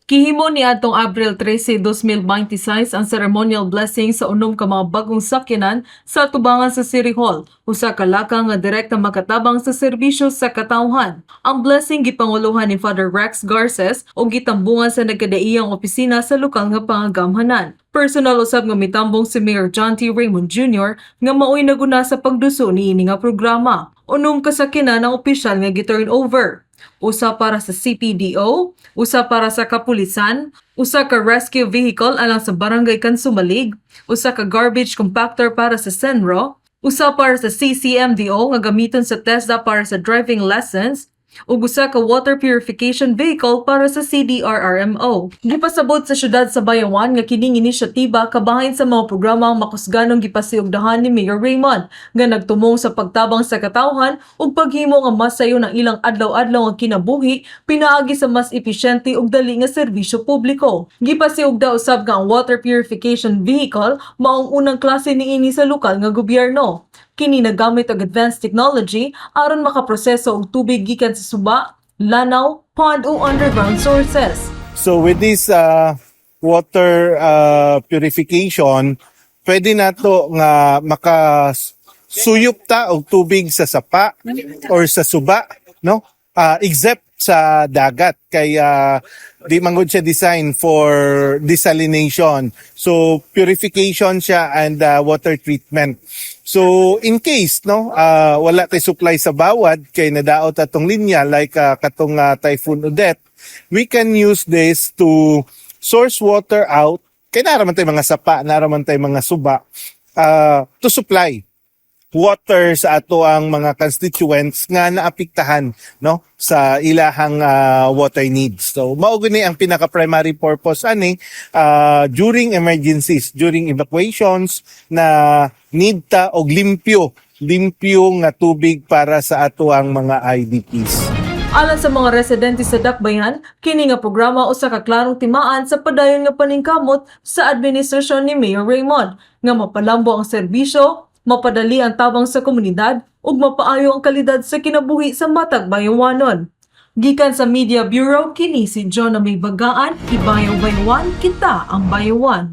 Gihimo niadtong Abril 13, 2026 ang ceremonial blessing sa unom ka mga bagong sakyanan sa tubangan sa City Hall, usa ka laka nga direkta makatabang sa serbisyo sa katawhan. Ang blessing gipanguluhan ni Father Rex Garces o gitambungan sa nagkadaiyang opisina sa lokal nga pangagamhanan. Personal usab nga mitambong si Mayor John T. Raymond Jr. nga maoy naguna sa pagduso niini nga programa. Unom ka sakyanan ang opisyal nga gi-turn over. Usa para sa CPDO, usa para sa kapulisan, usa ka rescue vehicle alang sa barangay Kansumalig, usa ka garbage compactor para sa Senro, usa para sa CCMDO nga gamiton sa TESDA para sa driving lessons, ug usa ka water purification vehicle para sa CDRRMO. Gipasabot sa syudad sa Bayawan nga kining inisyatiba kabahin sa mga programa ang makusganong gipasiugdahan ni Mayor Raymond nga nagtumong sa pagtabang sa katawhan ug paghimo nga mas sayo ng ilang adlaw-adlaw nga kinabuhi pinaagi sa mas epesyente ug dali nga serbisyo publiko. Gipasiugda usab nga ang water purification vehicle maong unang klase niini sa lokal nga gobyerno. Kini nagamit og advanced technology aron makaproseso og tubig gikan sa suba, lanaw, pond o underground sources. So with this water purification, pwede nato nga makasuyop ta og tubig sa sapa or sa suba, no? Except sa dagat kay di man gud siya design for desalination. So purification siya and water treatment. So in case wala tay supply sa bawad kay nadaot atong linya like katong Typhoon Odette, we can use this to source water out kay naraman tay mga sapa, naraman tay mga suba to supply water sa ato ang mga constituents nga naapektahan sa ilahang water needs. So mao gani ang pinaka primary purpose ani during emergencies, during evacuations na need ta og limpyo nga tubig para sa ato ang mga IDPs. Alang sa mga residente sa Dakbayan, kini nga programa usa ka klarong timaan sa padayon nga paningkamot sa administrasyon ni Mayor Raymond nga mapalambo ang serbisyo, mapadali ang tabang sa komunidad ug mapaayo ang kalidad sa kinabuhi sa matag bayawanon. Gikan sa Media Bureau, kini si John na may bagaan, Ibayaw Bayawan, kita ang bayawan.